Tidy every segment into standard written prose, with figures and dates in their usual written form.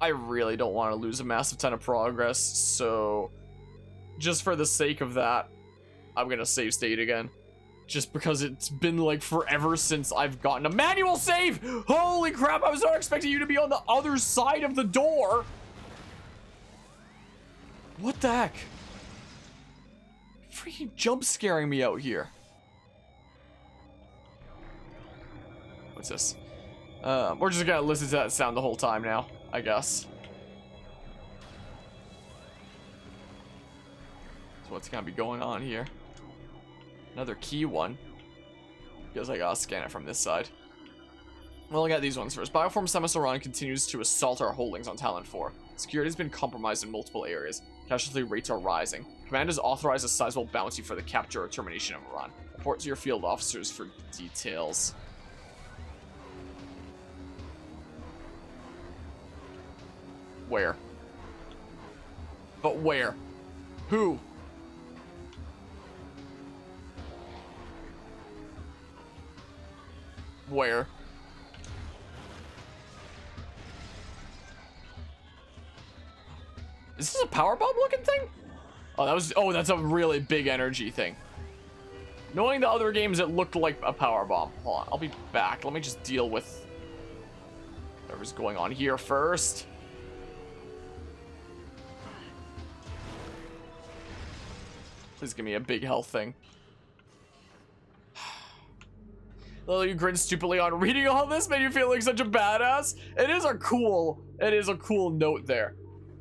I really don't want to lose a massive ton of progress, so just for the sake of that, I'm gonna save state again. Just because it's been like forever since I've gotten a manual save! Holy crap, I was not expecting you to be on the other side of the door! What the heck? Freaking jump scaring me out here. What's this? We're just gonna listen to that sound the whole time now, I guess. So what's gonna be going on here? Another key one. Guess I gotta scan it from this side. Well, I got these ones first. Bioform Samus Aran continues to assault our holdings on Talon 4. Security has been compromised in multiple areas. Casualty rates are rising. Command has authorized a sizable bounty for the capture or termination of Aran. Report to your field officers for details. Where? But where? Who? Where? Is this a power bomb looking thing? Oh, that's a really big energy thing. Knowing the other games, it looked like a power bomb. Hold on, I'll be back. Let me just deal with whatever's going on here first. Please give me a big health thing. Lily, you grin stupidly on. Reading all this made you feel like such a badass. It is a cool note there.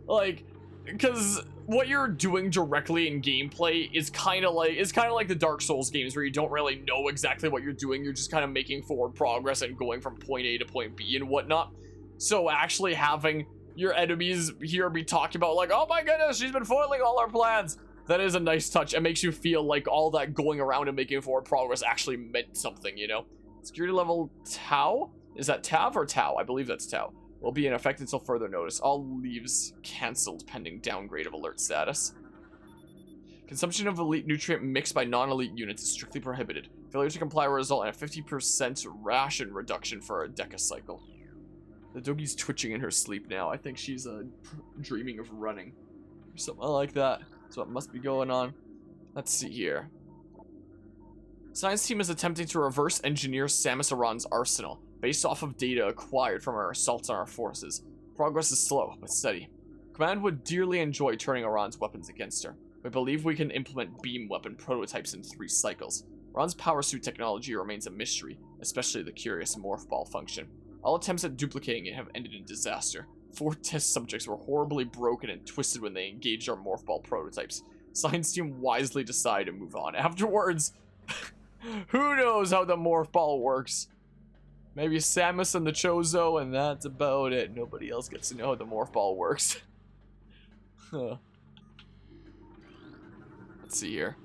Like, because what you're doing directly in gameplay is kind of like the Dark Souls games where you don't really know exactly what you're doing. You're just kind of making forward progress and going from point A to point B and whatnot. So actually having your enemies here be talking about like, oh my goodness, she's been foiling all our plans. That is a nice touch. It makes you feel like all that going around and making forward progress actually meant something, you know? Security level Tau? Is that Tav or Tau? I believe that's Tau. Will be in effect until further notice. All leaves cancelled pending downgrade of alert status. Consumption of elite nutrient mixed by non-elite units is strictly prohibited. Failure to comply will result in a 50% ration reduction for a decacycle. The doggy's twitching in her sleep now. I think she's dreaming of running. Or something like that. That's what must be going on. Let's see here. Science team is attempting to reverse engineer Samus Aran's arsenal based off of data acquired from our assaults on our forces. Progress is slow, but steady. Command would dearly enjoy turning Aran's weapons against her. We believe we can implement beam weapon prototypes in 3 cycles. Aran's power suit technology remains a mystery, especially the curious morph ball function. All attempts at duplicating it have ended in disaster. 4 test subjects were horribly broken and twisted when they engaged our morph ball prototypes. Science team wisely decided to move on. Afterwards, who knows how the morph ball works? Maybe Samus and the Chozo, and that's about it. Nobody else gets to know how the morph ball works. Let's see here.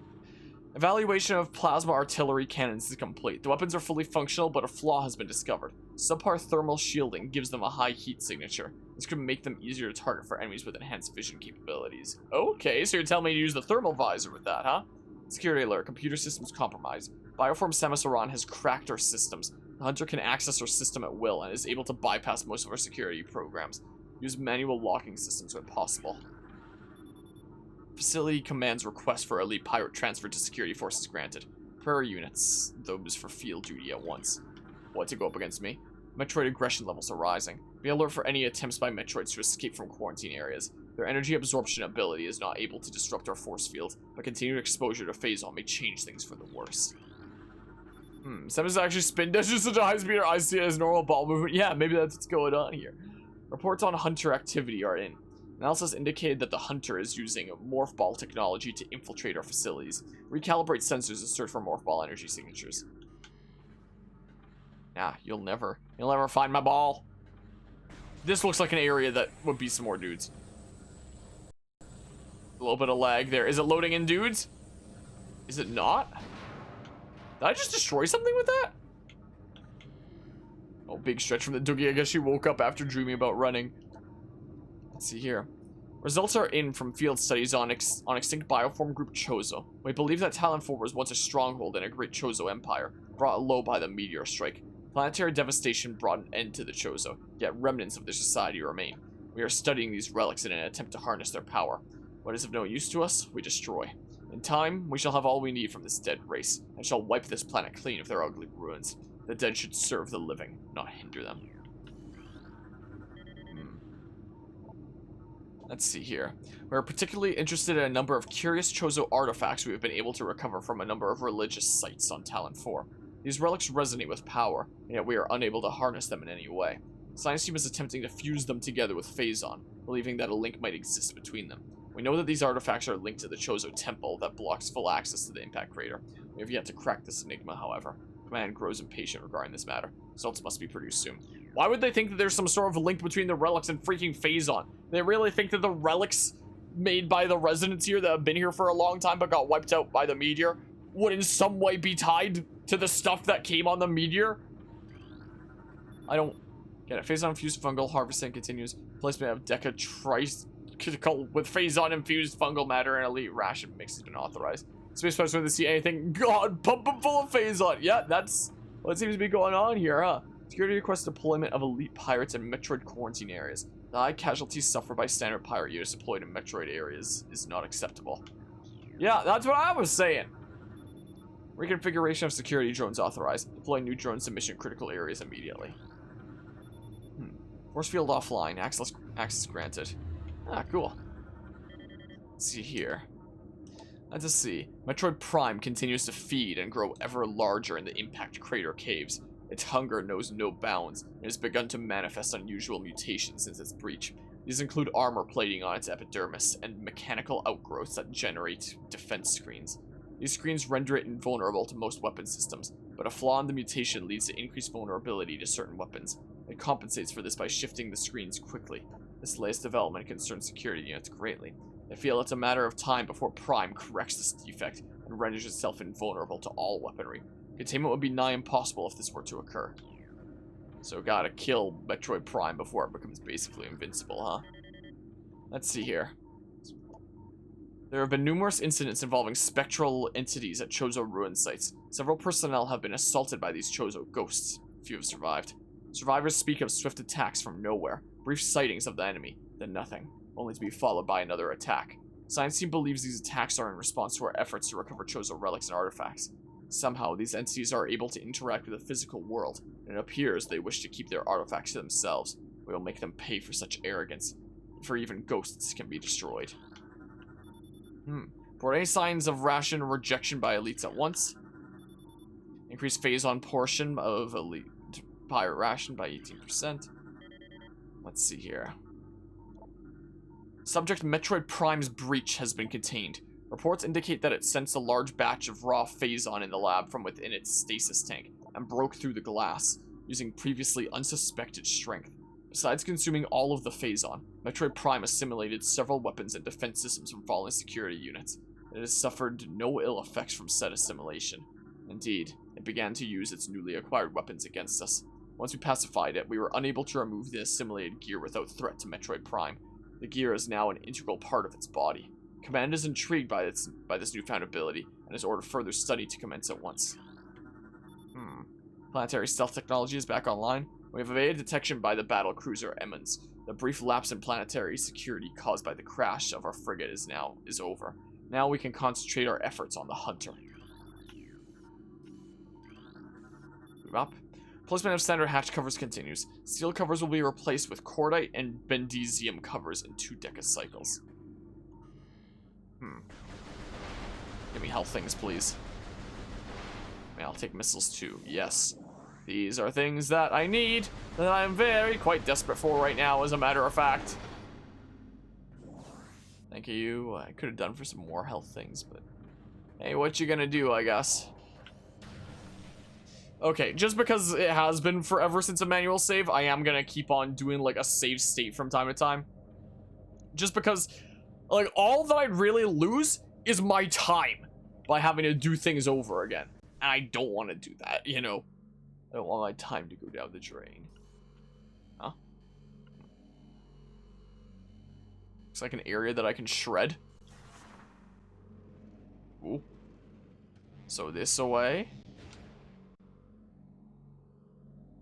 Evaluation of plasma artillery cannons is complete. The weapons are fully functional, but a flaw has been discovered. Subpar thermal shielding gives them a high heat signature. This could make them easier to target for enemies with enhanced vision capabilities. Okay, so you're telling me to use the thermal visor with that, huh? Security alert. Computer systems compromised. Bioform Samus Aran has cracked our systems. The hunter can access our system at will and is able to bypass most of our security programs. Use manual locking systems when possible. Facility commands request for elite pirate transfer to security forces granted. Prairie units, those for field duty at once. What, to go up against me? Metroid aggression levels are rising. Be alert for any attempts by Metroids to escape from quarantine areas. Their energy absorption ability is not able to disrupt our force field, but continued exposure to Phazon may change things for the worse. Samus actually spin dashes such a high speed or I see it as normal ball movement. Yeah, maybe that's what's going on here. Reports on hunter activity are in. Analysis indicated that the hunter is using morph ball technology to infiltrate our facilities. Recalibrate sensors to search for morph ball energy signatures. Nah, you'll never find my ball. This looks like an area that would be some more dudes. A little bit of lag there. Is it loading in dudes? Is it not? Did I just destroy something with that? Oh, big stretch from the doogie. I guess she woke up after dreaming about running. Let's see here. Results are in from field studies on extinct bioform group Chozo. We believe that Talon 4 was once a stronghold in a great Chozo empire, brought low by the meteor strike. Planetary devastation brought an end to the Chozo, yet remnants of their society remain. We are studying these relics in an attempt to harness their power. What is of no use to us, we destroy. In time, we shall have all we need from this dead race, and shall wipe this planet clean of their ugly ruins. The dead should serve the living, not hinder them. Let's see here. We're particularly interested in a number of curious Chozo artifacts we have been able to recover from a number of religious sites on Talon 4. These relics resonate with power, and yet we are unable to harness them in any way. The science team is attempting to fuse them together with Phazon, believing that a link might exist between them. We know that these artifacts are linked to the Chozo Temple that blocks full access to the impact crater. We have yet to crack this enigma, however. Command grows impatient regarding this matter. Results must be produced soon. Why would they think that there's some sort of link between the relics and freaking Phazon? They really think that the relics made by the residents here that have been here for a long time but got wiped out by the meteor would in some way be tied to the stuff that came on the meteor? I don't get it. Phazon infused fungal harvesting continues. Placement of Deca with Phazon infused fungal matter and elite ration mix has been authorized. Space Force when they see anything, God, pump them full of Phazon. Yeah, that's what seems to be going on here, huh? Security requests deployment of elite pirates in Metroid quarantine areas. The high casualties suffered by standard pirate units deployed in Metroid areas is not acceptable. Yeah, that's what I was saying. Reconfiguration of security drones authorized. Deploy new drones to mission critical areas immediately. Force field offline. Access granted. Ah, cool. Let's see here. Let's see. Metroid Prime continues to feed and grow ever larger in the impact crater caves. Its hunger knows no bounds and has begun to manifest unusual mutations since its breach. These include armor plating on its epidermis and mechanical outgrowths that generate defense screens. These screens render it invulnerable to most weapon systems, but a flaw in the mutation leads to increased vulnerability to certain weapons. It compensates for this by shifting the screens quickly. This latest development concerns security units greatly. They feel it's a matter of time before Prime corrects this defect and renders itself invulnerable to all weaponry. Containment would be nigh impossible if this were to occur. So gotta kill Metroid Prime before it becomes basically invincible, huh? Let's see here. There have been numerous incidents involving spectral entities at Chozo ruin sites. Several personnel have been assaulted by these Chozo ghosts. Few have survived. Survivors speak of swift attacks from nowhere, brief sightings of the enemy, then nothing, only to be followed by another attack. Science team believes these attacks are in response to our efforts to recover Chozo relics and artifacts. Somehow, these entities are able to interact with the physical world, and it appears they wish to keep their artifacts to themselves. We will make them pay for such arrogance, for even ghosts can be destroyed. Report any signs of ration rejection by elites at once. Increase Phazon portion of elite pirate ration by 18%. Let's see here. Subject Metroid Prime's breach has been contained. Reports indicate that it sensed a large batch of raw Phazon in the lab from within its stasis tank and broke through the glass, using previously unsuspected strength. Besides consuming all of the Phazon, Metroid Prime assimilated several weapons and defense systems from fallen security units. It has suffered no ill effects from said assimilation. Indeed, it began to use its newly acquired weapons against us. Once we pacified it, we were unable to remove the assimilated gear without threat to Metroid Prime. The gear is now an integral part of its body. Command is intrigued by this newfound ability, and has ordered further study to commence at once. Planetary stealth technology is back online. We have evaded detection by the battle cruiser Emmons. The brief lapse in planetary security caused by the crash of our frigate is over. Now we can concentrate our efforts on the Hunter. Move up. Placement of standard hatch covers continues. Steel covers will be replaced with cordite and bendezium covers in 2 Deca cycles. Give me health things, please. I'll take missiles too. Yes. These are things that I need, that I am quite desperate for right now, as a matter of fact. Thank you. I could have done for some more health things, but hey, what you gonna do, I guess. Okay, just because it has been forever since a manual save, I am gonna keep on doing like a save state from time to time. Just because, like, all that I'd really lose is my time by having to do things over again. And I don't want to do that, you know. I don't want my time to go down the drain. Huh? Looks like an area that I can shred. Ooh. So this away.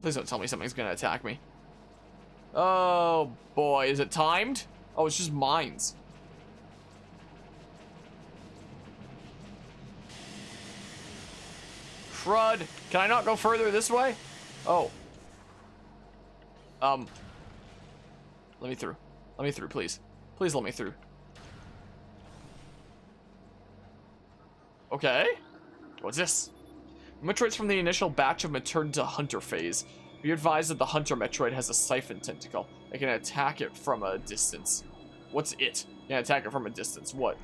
Please don't tell me something's gonna attack me. Oh boy, is it timed? Oh, it's just mines. Crud. Can I not go further this way? Oh. Let me through. Let me through, please. Please let me through. Okay. What's this? Metroids from the initial batch have matured to hunter phase. Be advised that the hunter Metroid has a siphon tentacle. It can attack it from a distance. What's it? You can attack it from a distance. What?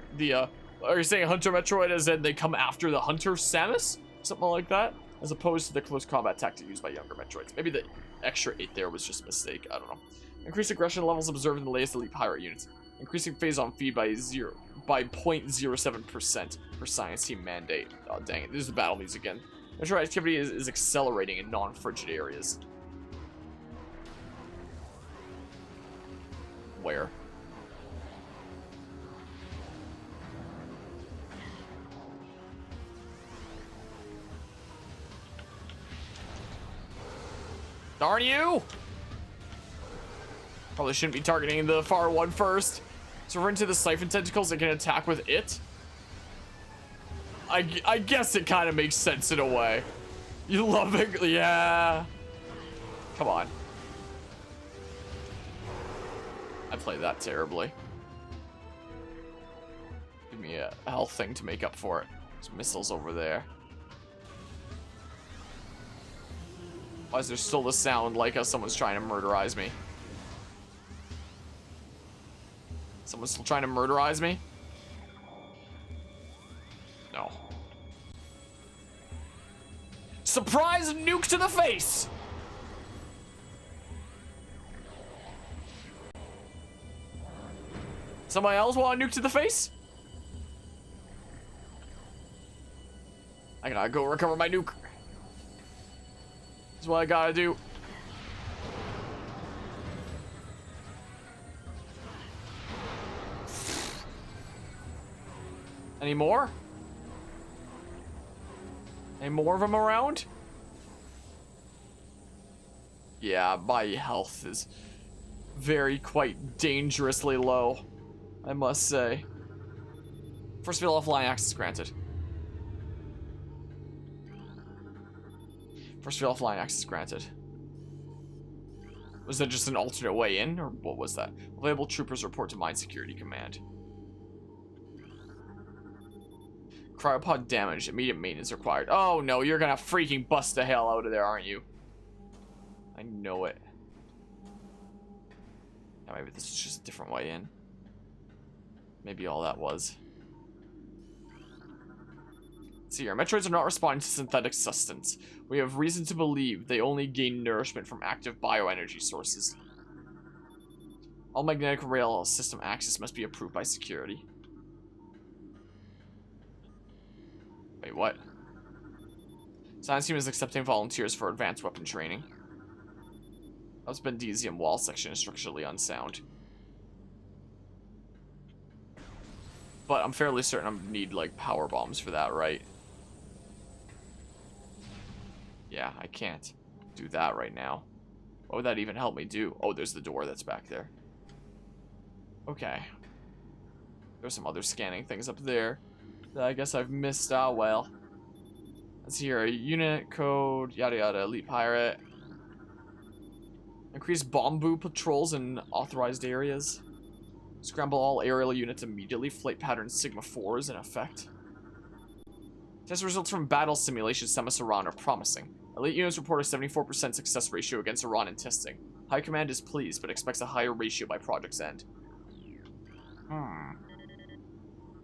Are you saying hunter Metroid as in they come after the hunter Samus? Something like that? As opposed to the close combat tactic used by younger Metroids. Maybe the extra 8 there was just a mistake. I don't know. Increased aggression levels observed in the latest Elite Pirate units. Increasing phase-on feed by 0.07% per science team mandate. Oh, dang it. This is the battle music again. Metroid activity is accelerating in non-frigid areas. Where? Darn you! Probably shouldn't be targeting the far one first. So we're into the siphon tentacles that can attack with it. I guess it kind of makes sense in a way. You love it? Yeah. Come on. I played that terribly. Give me a health thing to make up for it. There's missiles over there. Why is there still the sound like someone's trying to murderize me? Someone's still trying to murderize me? No. Surprise nuke to the face! Somebody else want a nuke to the face? I gotta go recover my nuke. That's what I gotta do. Any more? Any more of them around? Yeah, my health is quite dangerously low, I must say. First field offline access granted. First field offline access granted. Was that just an alternate way in, or what was that? Available troopers report to Mine Security Command. Cryopod damaged. Immediate maintenance required. Oh no, you're gonna freaking bust the hell out of there, aren't you? I know it. Yeah, maybe this is just a different way in. Maybe all that was. Let's see here. Metroids are not responding to synthetic sustenance. We have reason to believe they only gain nourishment from active bioenergy sources. All magnetic rail system access must be approved by security. Wait, what? Science team is accepting volunteers for advanced weapon training. Hub's Bendesium wall section is structurally unsound. But I'm fairly certain I need, like, power bombs for that, right? Yeah, I can't do that right now. What would that even help me do? Oh, there's the door that's back there. Okay. There's some other scanning things up there that I guess I've missed out. Well, let's see here. Unit code, yada yada, Elite Pirate. Increase Bombu patrols in authorized areas. Scramble all aerial units immediately. Flight pattern Sigma 4 is in effect. Test results from battle simulation Samus Aran are promising. Elite units report a 74% success ratio against Aran in testing. High Command is pleased, but expects a higher ratio by project's end.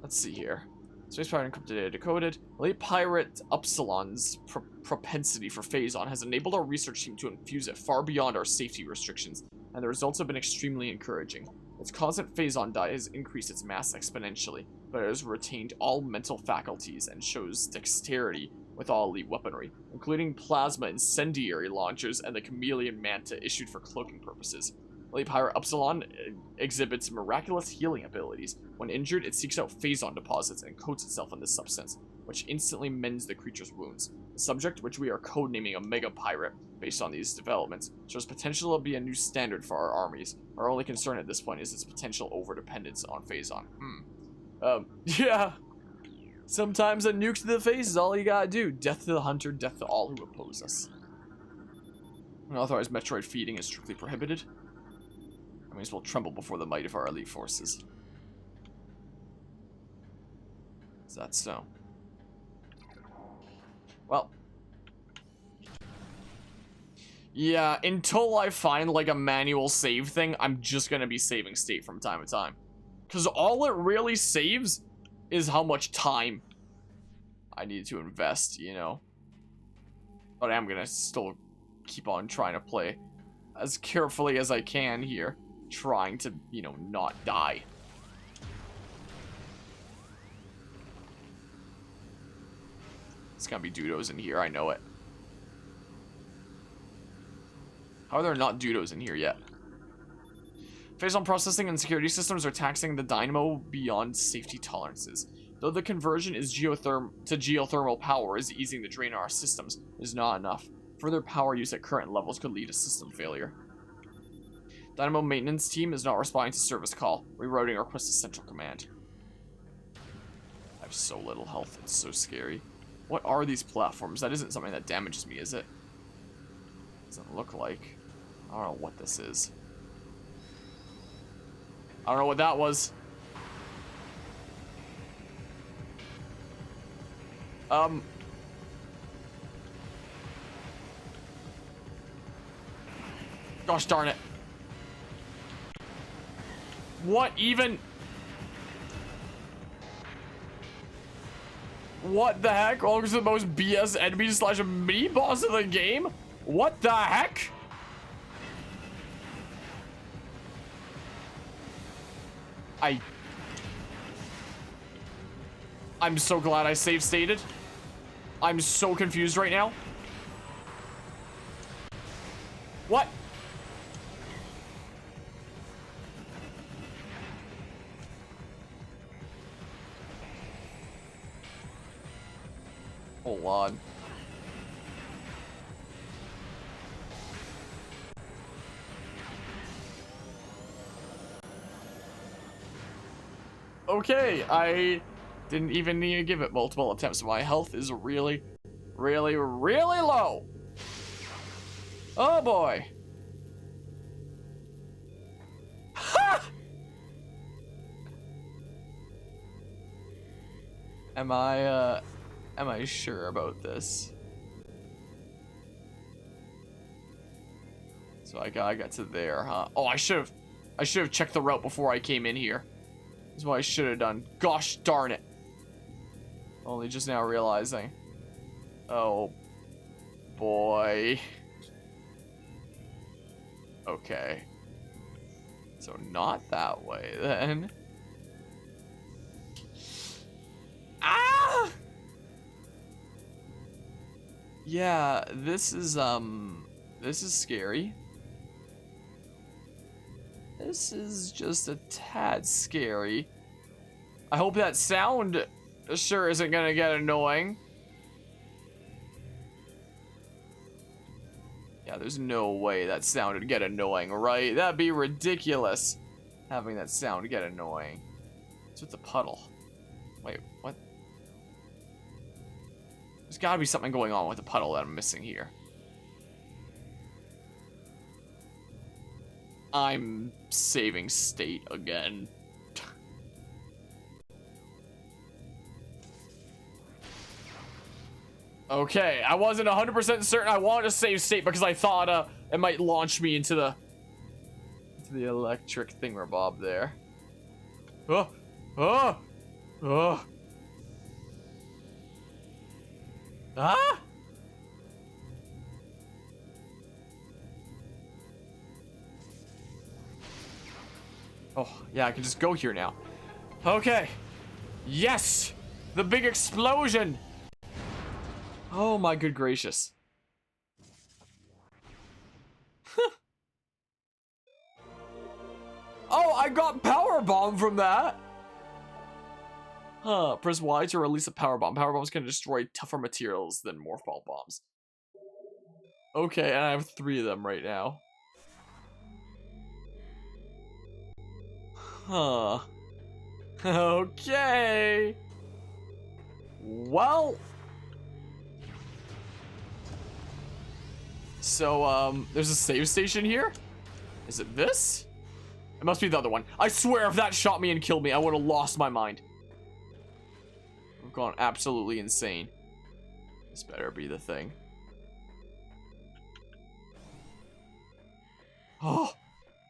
Let's see here. Space Pirate encrypted data decoded. Elite Pirate Upsilon's propensity for phase-on has enabled our research team to infuse it far beyond our safety restrictions, and the results have been extremely encouraging. Its constant phase-on die has increased its mass exponentially, but it has retained all mental faculties and shows dexterity with all elite weaponry, including plasma incendiary launchers and the chameleon manta issued for cloaking purposes. Elite Pirate Upsilon exhibits miraculous healing abilities. When injured, it seeks out phase-on deposits and coats itself in this substance. which instantly mends the creature's wounds. The subject, which we are codenaming a Mega Pirate, based on these developments, shows potential to be a new standard for our armies. Our only concern at this point is its potential overdependence on Phazon. Yeah. Sometimes a nuke to the face is all you gotta do. Death to the hunter, death to all who oppose us. Unauthorized Metroid feeding is strictly prohibited. Armies will tremble before the might of our elite forces. Is that so? Well. Yeah, until I find like a manual save thing, I'm just gonna be saving state from time to time. Because all it really saves is how much time I need to invest, you know. But I'm gonna still keep on trying to play as carefully as I can here. Trying to, you know, not die. It's gonna be Dudos in here, I know it. How are there not Dudos in here yet? Phazon processing and security systems are taxing the dynamo beyond safety tolerances. Though the conversion is geothermal power is easing the drain on our systems, it is not enough. Further power use at current levels could lead to system failure. Dynamo maintenance team is not responding to service call. Rerouting request to central command. I have so little health, it's so scary. What are these platforms? That isn't something that damages me, is it? Doesn't look like. I don't know what this is. I don't know what that was. Gosh darn it. What even? What the heck? Welcome to the most BS enemy slash mini boss of the game? What the heck? I'm so glad I save stated. I'm so confused right now. What? Hold on. Okay, I didn't even need to give it multiple attempts. My health is really, really, really low. Oh boy. Ha! Am I sure about this? So I got to there, huh? Oh, I should have checked the route before I came in here. That's what I should have done. Gosh darn it. Only just now realizing. Oh boy. Okay. So not that way then. Ah! Yeah, this is scary. This is just a tad scary. I hope that sound sure isn't gonna get annoying. Yeah, there's no way that sound would get annoying, right? That'd be ridiculous, having that sound get annoying. What's with the puddle? Wait, what? There's gotta be something going on with the puddle that I'm missing here. I'm saving state again. Okay, I wasn't 100% certain I wanted to save state because I thought it might launch me into the electric thingamabob there. Oh, oh, oh. Ah! Oh, yeah, I can just go here now. Okay. Yes! The big explosion! Oh my good gracious. Oh, I got power bomb from that. Huh, press Y to release a power bomb. Power bombs can destroy tougher materials than morph ball bombs. Okay, and I have 3 of them right now. Huh. Okay. Well. So, there's a save station here? Is it this? It must be the other one. I swear if that shot me and killed me, I would have lost my mind. I've gone absolutely insane. This better be the thing. Oh,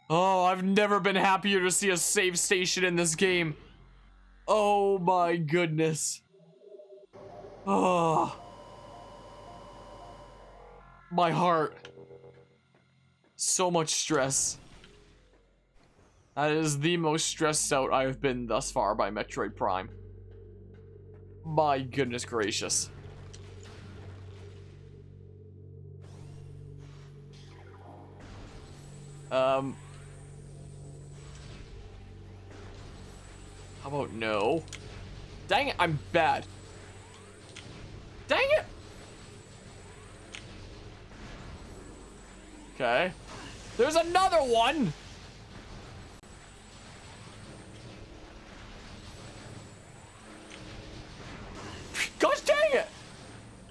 I've never been happier to see a save station in this game. Oh my goodness. Oh. My heart. So much stress. That is the most stressed out I've been thus far by Metroid Prime. My goodness gracious. How about no? Dang it, I'm bad. Dang it! Okay. There's another one! Gosh dang it!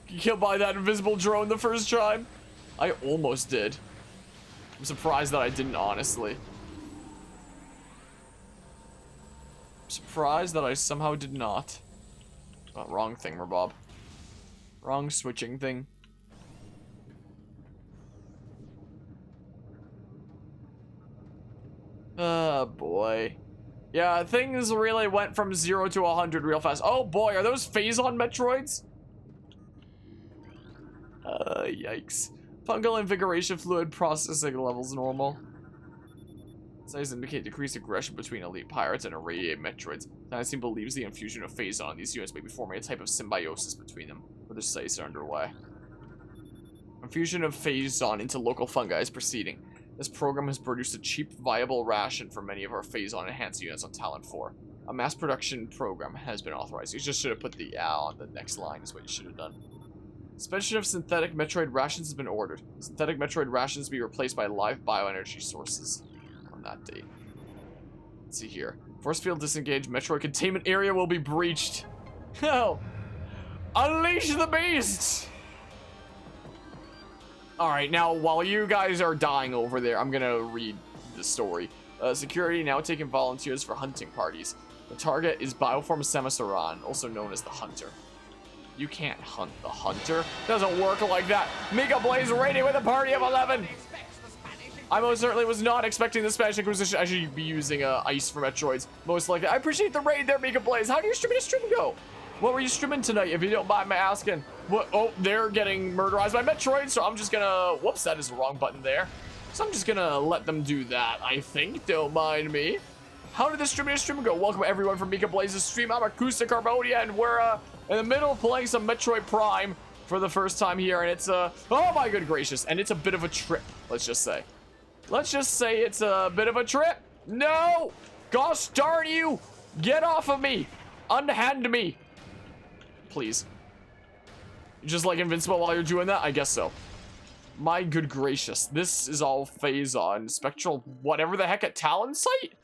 You killed by that invisible drone the first time? I almost did. I'm surprised that I didn't, honestly. I'm surprised that I somehow did not. Oh, wrong thing, Bob. Wrong switching thing. Oh, boy. Yeah, things really went from 0 to 100 real fast. Oh, boy, are those phase-on Metroids? Yikes. Fungal invigoration fluid processing levels normal. Studies indicate decreased aggression between elite pirates and irradiated Metroids. Dynasty believes the infusion of phase-on in these units may be forming a type of symbiosis between them. Further studies are underway. Infusion of phase-on into local fungi is proceeding. This program has produced a cheap, viable ration for many of our phase-on enhanced units on Talon 4. A mass production program has been authorized. You just should have put the on the next line is what you should have done. Suspension of synthetic Metroid rations has been ordered. Synthetic Metroid rations be replaced by live bioenergy sources on that date. Let's see here. Force field disengaged. Metroid containment area will be breached. Oh! Unleash the beasts! Alright, now while you guys are dying over there, I'm gonna read the story. Security now taking volunteers for hunting parties. The target is Bioform Semisaran, also known as the Hunter. You can't hunt the Hunter. Doesn't work like that. Mika Blaze ready with a party of 11. I most certainly was not expecting the Spanish Inquisition. I should be using ice for Metroids. Most likely. I appreciate the raid there, Mika Blaze. How do you stream go? What were you streaming tonight, if you don't mind my asking? What? Oh, they're getting murderized by Metroid, so I'm just gonna... Whoops, that is the wrong button there. So I'm just gonna let them do that, I think. Don't mind me. How did the stream go? Welcome everyone from Mika Blaze's stream. I'm Acoustic Carbonia, and we're in the middle of playing some Metroid Prime for the first time here, and it's oh my good gracious, and it's a bit of a trip, let's just say. Let's just say it's a bit of a trip. No! Gosh darn you! Get off of me! Unhand me! Please. You're just like invincible while you're doing that? I guess so. My good gracious. This is all phase-on. Spectral whatever the heck at Talon site?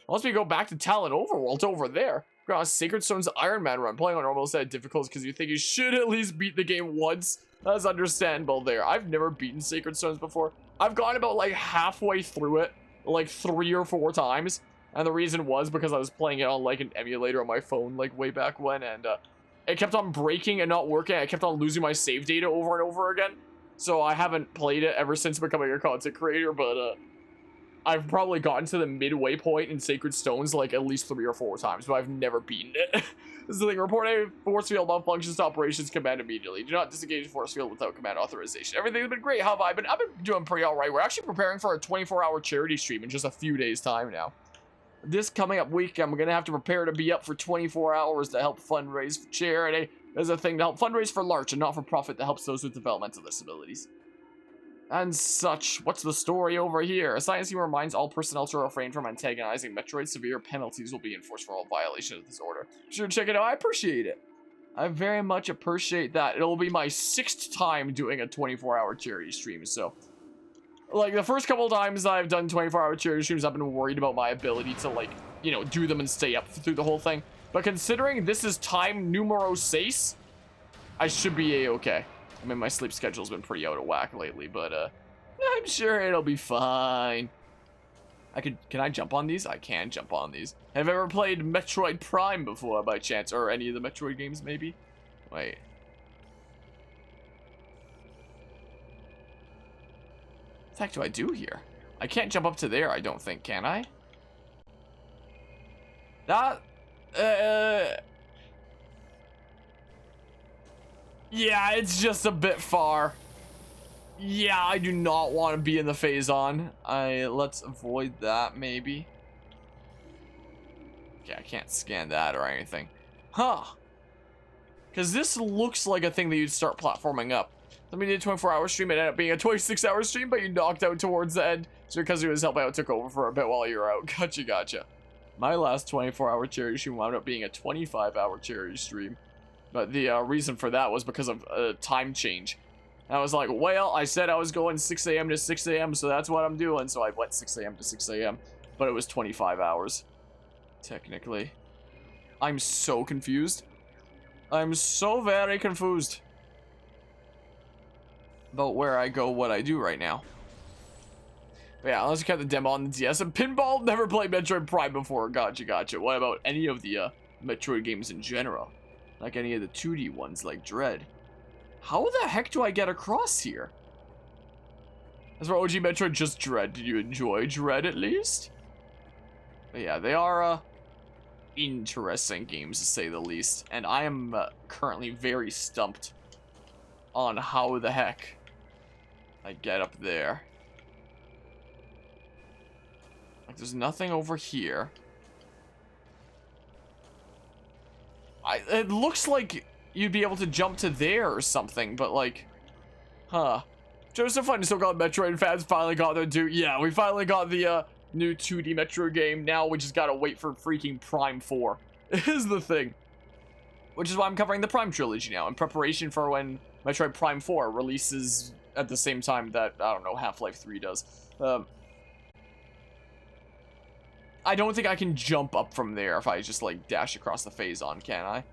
Unless we go back to Talon Overworld over there. We're on Sacred Stone's Iron Man run. Playing on normal set of difficulties because you think you should at least beat the game once. That's understandable there. I've never beaten Sacred Stones before. I've gone about like halfway through it. Like 3 or 4 times. And the reason was because I was playing it on like an emulator on my phone like way back when. And it kept on breaking and not working. I kept on losing my save data over and over again. So I haven't played it ever since becoming a content creator, but I've probably gotten to the midway point in Sacred Stones like at least 3 or 4 times, but I've never beaten it. This is the thing. Report a force field malfunctions to operations command immediately. Do not disengage force field without command authorization. Everything's been great. How have I been? I've been doing pretty alright. We're actually preparing for a 24-hour charity stream in just a few days' time now. This coming up week, I'm going to have to prepare to be up for 24 hours to help fundraise for charity. There's a thing to help fundraise for large and not for profit that helps those with developmental disabilities. And such. What's the story over here? A science team reminds all personnel to refrain from antagonizing Metroid. Severe penalties will be enforced for all violation of this order. Sure, check it out. I appreciate it. I very much appreciate that. It'll be my 6th time doing a 24-hour charity stream, so... Like, the first couple times I've done 24-hour charity streams, I've been worried about my ability to, like, you know, do them and stay up through the whole thing. But considering this is time numero 6, I should be a-okay. I mean, my sleep schedule's been pretty out of whack lately, but, I'm sure it'll be fine. Can I jump on these? I can jump on these. Have you ever played Metroid Prime before, by chance? Or any of the Metroid games, maybe? Wait. What the heck do I do here? I can't jump up to there, I don't think, can I? That... Yeah, it's just a bit far. Yeah, I do not want to be in the phase-on. Let's avoid that, maybe. Okay, I can't scan that or anything. Huh. Because this looks like a thing that you'd start platforming up. Let me do a 24-hour stream. It ended up being a 26-hour stream, but you knocked out towards the end. So because he was helping out, took over for a bit while you were out. Gotcha, gotcha. My last 24-hour charity stream wound up being a 25-hour charity stream. But the reason for that was because of a time change. And I was like, well, I said I was going 6 a.m. to 6 a.m., so that's what I'm doing. So I went 6 a.m. to 6 a.m., but it was 25 hours, technically. I'm so confused. I'm so very confused about where I go, what I do right now. But yeah, let's get the demo on the DS. And Pinball, never played Metroid Prime before. Gotcha, gotcha. What about any of the Metroid games in general? Like any of the 2D ones, like Dread. How the heck do I get across here? As for OG Metroid, just Dread. Did you enjoy Dread at least? But yeah, they are interesting games to say the least. And I am currently very stumped on how the heck I get up there. Like, there's nothing over here. It looks like you'd be able to jump to there or something, but like, huh. Joseph Fun still got Metroid fans finally got their due. Yeah, we finally got the new 2D Metroid game. Now we just gotta wait for freaking Prime 4. Is the thing. Which is why I'm covering the Prime trilogy now in preparation for when Metroid Prime 4 releases at the same time that, I don't know, Half-Life 3 does. I don't think I can jump up from there if I just, like, dash across the phase-on, can I?